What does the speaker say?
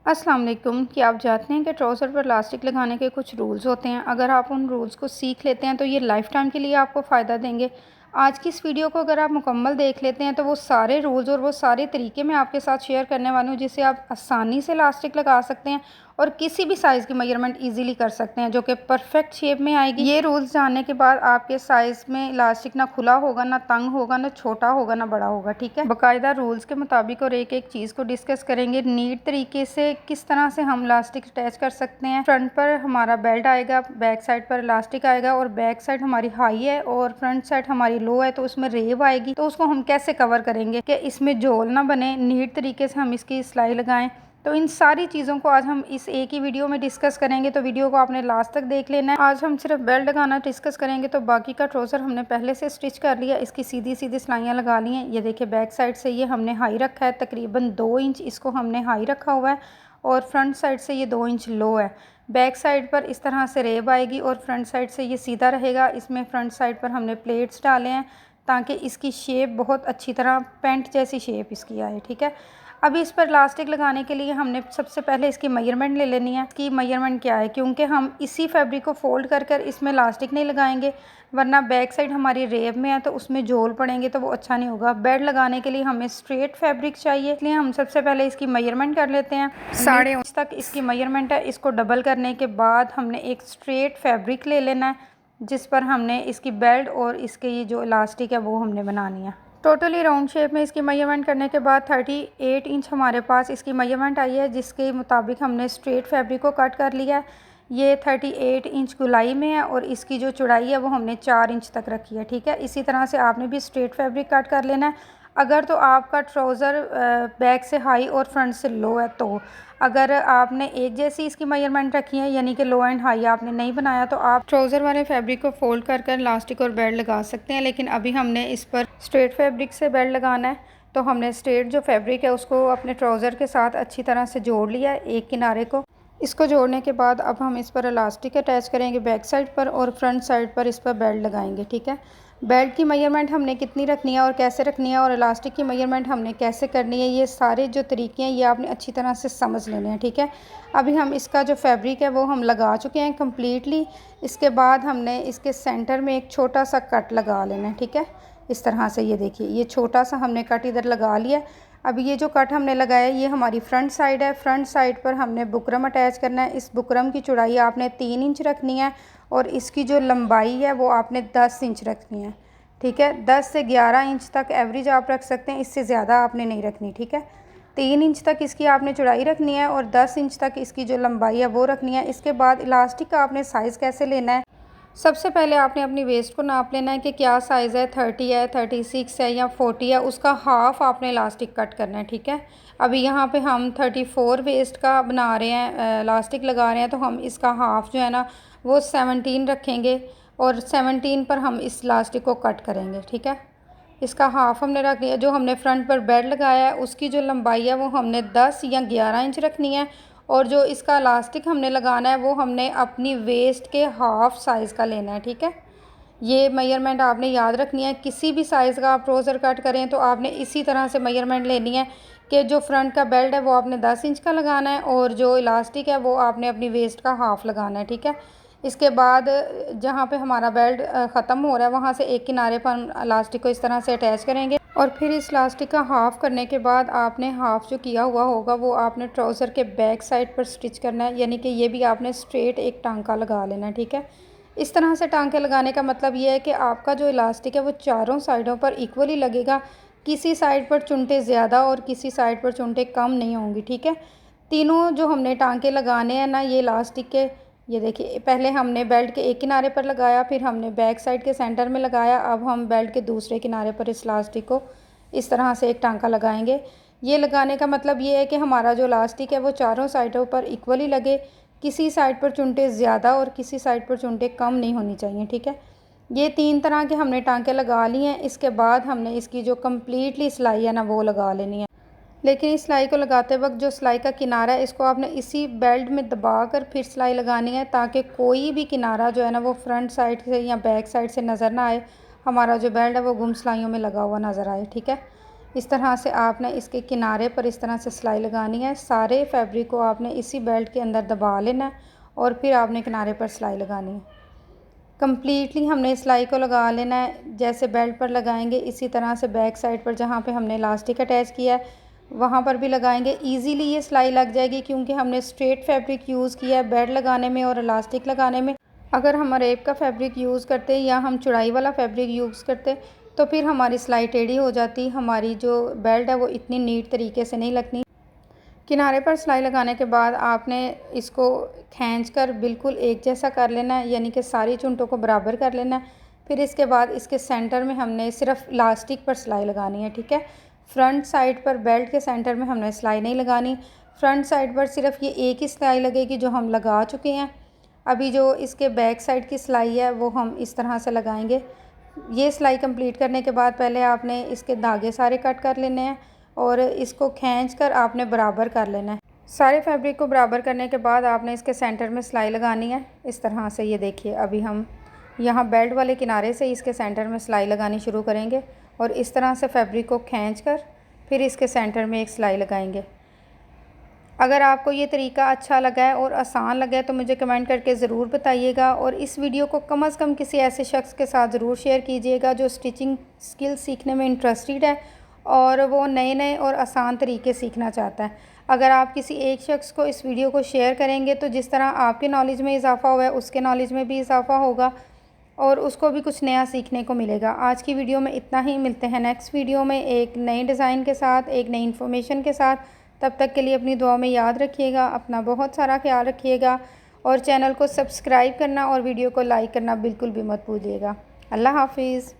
अस्सलाम वालेकुम। कि आप जानते हैं कि ट्राउज़र पर इलास्टिक लगाने के कुछ रूल्स होते हैं। अगर आप उन रूल्स को सीख लेते हैं तो ये लाइफ़ टाइम के लिए आपको फ़ायदा देंगे। आज की इस वीडियो को अगर आप मुकम्मल देख लेते हैं तो वो सारे रूल्स और वो सारे तरीके मैं आपके साथ शेयर करने वाली हूँ जिससे आप आसानी से इलास्टिक लगा सकते हैं और किसी भी साइज़ की मेजरमेंट ईज़िली कर सकते हैं जो कि परफेक्ट शेप में आएगी। ये रूल्स जानने के बाद आपके साइज़ में इलास्टिक ना खुला होगा, ना तंग होगा, ना छोटा होगा, ना बड़ा होगा। ठीक है, बाकायदा रूल्स के मुताबिक और एक एक चीज़ को डिस्कस करेंगे नीट तरीके से किस तरह से हम इलास्टिक अटैच कर सकते हैं। फ्रंट पर हमारा बेल्ट आएगा, बैक साइड पर इलास्टिक आएगा और बैक साइड हमारी हाई है और फ्रंट साइड हमारी लो है तो उसमें रेव आएगी। तो उसको हम कैसे कवर करेंगे कि इसमें झोल ना बने, नीट तरीके से हम इसकी सिलाई लगाएं। तो इन सारी चीज़ों को आज हम इस एक ही वीडियो में डिस्कस करेंगे, तो वीडियो को आपने लास्ट तक देख लेना है। आज हम सिर्फ बेल्ट लगाना डिस्कस करेंगे, तो बाकी का ट्राउज़र हमने पहले से स्टिच कर लिया। इसकी सीधी सीधी सिलाइयाँ लगा ली हैं। ये देखिए बैक साइड से ये हमने हाई रखा है, तकरीबन 2 इंच इसको हमने हाई रखा हुआ है और फ्रंट साइड से ये 2 इंच लो है। बैक साइड पर इस तरह से रेब आएगी और फ्रंट साइड से ये सीधा रहेगा। इसमें फ्रंट साइड पर हमने प्लेट्स डाले हैं ताकि इसकी शेप बहुत अच्छी तरह पेंट जैसी शेप इसकी आए। ठीक है, अभी इस पर इलास्टिक लगाने के लिए हमने सबसे पहले इसकी मेजरमेंट ले लेनी है। इसकी मेजरमेंट क्या है, क्योंकि हम इसी फैब्रिक को फोल्ड कर कर इसमें इलास्टिक नहीं लगाएंगे वरना बैक साइड हमारी रेब में है तो उसमें झोल पड़ेंगे तो वो अच्छा नहीं होगा। बेल्ट लगाने के लिए हमें स्ट्रेट फैब्रिक चाहिए, इसलिए हम सबसे पहले इसकी मेजरमेंट कर लेते हैं। 3.5 इंच तक इसकी मेजरमेंट है। इसको डबल करने के बाद हमने एक स्ट्रेट फैब्रिक ले लेना है जिस पर हमने इसकी बेल्ट और इसके ये जो इलास्टिक है वो हमने बनानी है। टोटली राउंड शेप में इसकी मेजरमेंट करने के बाद 38 इंच हमारे पास इसकी मेजरमेंट आई है, जिसके मुताबिक हमने स्ट्रेट फैब्रिक को कट कर लिया है। ये 38 इंच गुलाई में है और इसकी जो चौड़ाई है वो हमने 4 इंच तक रखी है। ठीक है, इसी तरह से आपने भी स्ट्रेट फैब्रिक कट कर लेना है। अगर तो आपका ट्राउज़र बैक से हाई और फ्रंट से लो है, तो अगर आपने एक जैसी इसकी मेजरमेंट रखी है यानी कि लो एंड हाई आपने नहीं बनाया, तो आप ट्राउज़र वाले फैब्रिक को फोल्ड कर कर इलास्टिक और बेल्ट लगा सकते हैं। लेकिन अभी हमने इस पर स्ट्रेट फैब्रिक से बेल्ट लगाना है, तो हमने स्ट्रेट जो फैब्रिक है उसको अपने ट्राउज़र के साथ अच्छी तरह से जोड़ लिया है एक किनारे को। इसको जोड़ने के बाद अब हम इस पर इलास्टिक अटैच करेंगे बैक साइड पर और फ्रंट साइड पर इस पर बेल्ट लगाएंगे। ठीक है, बेल्ट की मेजरमेंट हमने कितनी रखनी है और कैसे रखनी है और इलास्टिक की मेजरमेंट हमने कैसे करनी है, ये सारे जो तरीके हैं ये आपने अच्छी तरह से समझ लेने हैं। ठीक है, अभी हम इसका जो फैब्रिक है वो हम लगा चुके हैं कम्प्लीटली। इसके बाद हमने इसके सेंटर में एक छोटा सा कट लगा लेना है। ठीक है, इस तरह से ये देखिए ये छोटा सा हमने कट इधर लगा लिया। अब ये जो कट हमने लगाया ये हमारी फ्रंट साइड है। फ्रंट साइड पर हमने बुकरम अटैच करना है। इस बुकरम की चौड़ाई आपने 3 इंच रखनी है और इसकी जो लंबाई है वो आपने 10 इंच रखनी है। ठीक है, 10 से 11 इंच तक एवरेज आप रख सकते हैं, इससे ज़्यादा आपने नहीं रखनी। ठीक है, 3 इंच तक इसकी आपने चौड़ाई रखनी है और 10 इंच तक इसकी जो लंबाई है वो रखनी है। इसके बाद इलास्टिक का आपने साइज़ कैसे लेना है, सबसे पहले आपने अपनी वेस्ट को नाप लेना है कि क्या साइज़ है, 30 है, 36 है या 40 है, उसका हाफ़ आपने इलास्टिक कट करना है। ठीक है, अभी यहाँ पे हम 34 वेस्ट का बना रहे हैं, इलास्टिक लगा रहे हैं, तो हम इसका हाफ़ जो है ना वो 17 रखेंगे और 17 पर हम इस इलास्टिक को कट करेंगे। ठीक है, इसका हाफ़ हमने रख लिया। जो हमने फ्रंट पर बेल्ट लगाया है उसकी जो लंबाई है वो हमने 10 या 11 इंच रखनी है और जो इसका इलास्टिक हमने लगाना है वो हमने अपनी वेस्ट के हाफ़ साइज़ का लेना है। ठीक है, ये मेजरमेंट आपने याद रखनी है। किसी भी साइज़ का आप ट्राउज़र कट करें तो आपने इसी तरह से मेजरमेंट लेनी है कि जो फ्रंट का बेल्ट है वो आपने 10 इंच का लगाना है और जो इलास्टिक है वो आपने अपनी वेस्ट का हाफ़ लगाना है। ठीक है, इसके बाद जहाँ पे हमारा बेल्ट ख़त्म हो रहा है वहाँ से एक किनारे पर हम इलास्टिक को इस तरह से अटैच करेंगे और फिर इस इलास्टिक का हाफ़ करने के बाद आपने हाफ़ जो किया हुआ होगा वो आपने ट्राउज़र के बैक साइड पर स्टिच करना है, यानी कि ये भी आपने स्ट्रेट एक टांका लगा लेना है। ठीक है, इस तरह से टांके लगाने का मतलब ये है कि आपका जो इलास्टिक है वो चारों साइडों पर इक्वली लगेगा, किसी साइड पर चुनटे ज़्यादा और किसी साइड पर चुनटे कम नहीं होंगी। ठीक है, तीनों जो हमने टांके लगाने हैं ना ये इलास्टिक के, ये देखिए पहले हमने बेल्ट के एक किनारे पर लगाया, फिर हमने बैक साइड के सेंटर में लगाया, अब हम बेल्ट के दूसरे किनारे पर इस इलास्टिक को इस तरह से एक टांका लगाएंगे। ये लगाने का मतलब ये है कि हमारा जो इलास्टिक है वो चारों साइडों पर इक्वली लगे, किसी साइड पर चुनटे ज़्यादा और किसी साइड पर चुनटे कम नहीं होनी चाहिए। ठीक है, ये 3 तरह के हमने टांके लगा लिए हैं। इसके बाद हमने इसकी जो कम्प्लीटली सिलाई है ना वो लगा लेनी है। लेकिन इस सिलाई को लगाते वक्त जो सिलाई का किनारा है इसको आपने इसी बेल्ट में दबाकर फिर सिलाई लगानी है ताकि कोई भी किनारा जो है ना वो फ्रंट साइड से या बैक साइड से नज़र ना आए, हमारा जो बेल्ट है वो गुम सिलाइयों में लगा हुआ नज़र आए। ठीक है, इस तरह से आपने इसके किनारे पर इस तरह से सिलाई लगानी है। सारे फैब्रिक को आपने इसी बेल्ट के अंदर दबा लेना है और फिर आपने किनारे पर सिलाई लगानी है। कम्प्लीटली हमने सिलाई को लगा लेना है। जैसे बेल्ट पर लगाएंगे इसी तरह से बैक साइड पर जहाँ पे हमने इलास्टिक अटैच किया है वहाँ पर भी लगाएंगे। इजीली ये सिलाई लग जाएगी क्योंकि हमने स्ट्रेट फैब्रिक यूज़ किया है बेल्ट लगाने में और इलास्टिक लगाने में। अगर हम रेप का फैब्रिक यूज़ करते या हम चौड़ाई वाला फैब्रिक यूज़ करते तो फिर हमारी सिलाई टेढ़ी हो जाती, हमारी जो बेल्ट है वो इतनी नीट तरीके से नहीं लगनी। किनारे पर सिलाई लगाने के बाद आपने इसको खींचकर बिल्कुल एक जैसा कर लेना है, यानी कि सारी चुनटों को बराबर कर लेना है। फिर इसके बाद इसके सेंटर में हमने सिर्फ इलास्टिक पर सिलाई लगानी है, ठीक है। फ्रंट साइड पर बेल्ट के सेंटर में हमने सिलाई नहीं लगानी। फ्रंट साइड पर सिर्फ ये एक ही सिलाई लगेगी जो हम लगा चुके हैं। अभी जो इसके बैक साइड की सिलाई है वो हम इस तरह से लगाएंगे। ये सिलाई कंप्लीट करने के बाद पहले आपने इसके धागे सारे कट कर लेने हैं और इसको खींचकर आपने बराबर कर लेना है। सारे फैब्रिक को बराबर करने के बाद आपने इसके सेंटर में सिलाई लगानी है इस तरह से। ये देखिए अभी हम यहाँ बेल्ट वाले किनारे से इसके सेंटर में सिलाई लगानी शुरू करेंगे और इस तरह से फैब्रिक को खींचकर फिर इसके सेंटर में एक सिलाई लगाएंगे। अगर आपको ये तरीका अच्छा लगा है और आसान लगा है तो मुझे कमेंट करके ज़रूर बताइएगा और इस वीडियो को कम से कम किसी ऐसे शख्स के साथ ज़रूर शेयर कीजिएगा जो स्टिचिंग स्किल सीखने में इंटरेस्टेड है और वो नए नए और आसान तरीके सीखना चाहता है। अगर आप किसी एक शख्स को इस वीडियो को शेयर करेंगे तो जिस तरह आपके नॉलेज में इजाफ़ा हुआ है उसके नॉलेज में भी इजाफ़ा होगा और उसको भी कुछ नया सीखने को मिलेगा। आज की वीडियो में इतना ही। मिलते हैं नेक्स्ट वीडियो में एक नए डिज़ाइन के साथ, एक नई इन्फॉर्मेशन के साथ। तब तक के लिए अपनी दुआ में याद रखिएगा, अपना बहुत सारा ख्याल रखिएगा और चैनल को सब्सक्राइब करना और वीडियो को लाइक करना बिल्कुल भी मत भूलिएगा। अल्लाह हाफिज़।